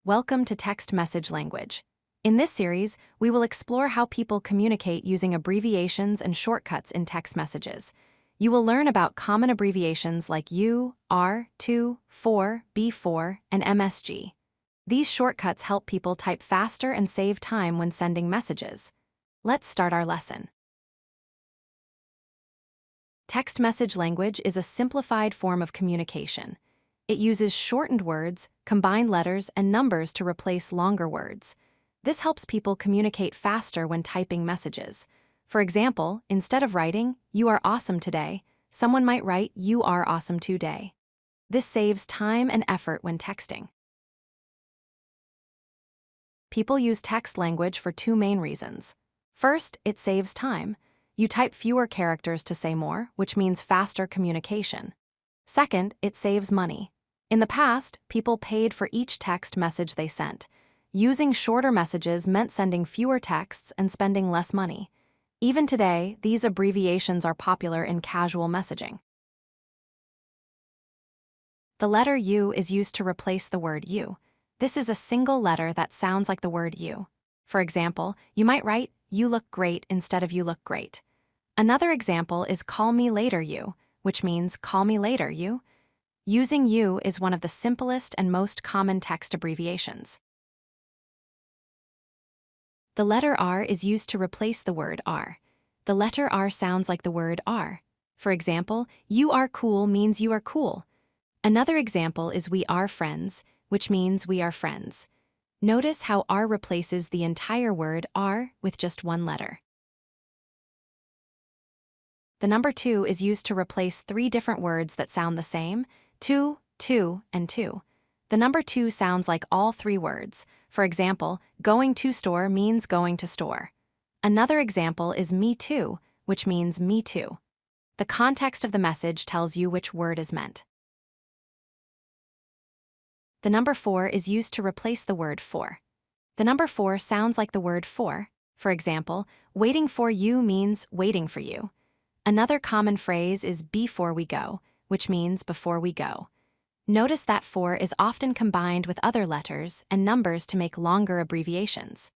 Welcome to Text Message Language. In this series, we will explore how people communicate using abbreviations and shortcuts in text messages. You will learn about common abbreviations like U, R, to, for, B4, and MSG. These shortcuts help people type faster and save time when sending messages. Let's start our lesson. Text message language is a simplified form of communication. It uses shortened words, combined letters, and numbers to replace longer words. This helps people communicate faster when typing messages. For example, instead of writing, "You are awesome today," someone might write, "You are awesome today." This saves time and effort when texting. People use text language for two main reasons. First, it saves time. You type fewer characters to say more, which means faster communication. Second, it saves money. In the past, people paid for each text message they sent. Using shorter messages meant sending fewer texts and spending less money. Even today, these abbreviations are popular in casual messaging. The letter U is used to replace the word you. This is a single letter that sounds like the word you. For example, you might write, "You look great" instead of "You look great." Another example is "Call me later, you," which means "Call me later, you." Using you is one of the simplest and most common text abbreviations. The letter R is used to replace the word are. The letter R sounds like the word are. For example, "You are cool" means "you are cool." Another example is "We are friends," which means "we are friends." Notice how R replaces the entire word are with just one letter. The number 2 is used to replace three different words that sound the same: to, and to. The number 2 sounds like all three words. For example, "Going to store" means "going to store." Another example is "me too," which means "me too." The context of the message tells you which word is meant. The number 4 is used to replace the word for. The number 4 sounds like the word for. For example, "Waiting for you" means "waiting for you." Another common phrase is "before we go," which means "before we go." Notice that for is often combined with other letters and numbers to make longer abbreviations.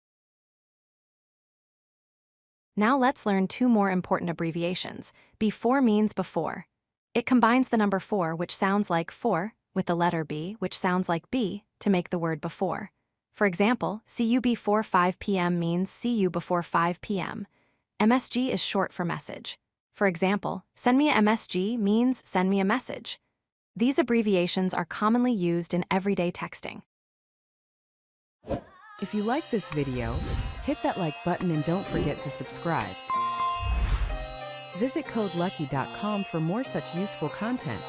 Now let's learn two more important abbreviations. Before means before. It combines the number 4, which sounds like for, with the letter B, which sounds like B, to make the word before. For example, "See you before 5 p.m. means "see you before 5 p.m. MSG is short for message. For example, "Send me a MSG" means "send me a message." These abbreviations are commonly used in everyday texting. If you like this video, hit that like button and don't forget to subscribe. Visit codelucky.com for more such useful content.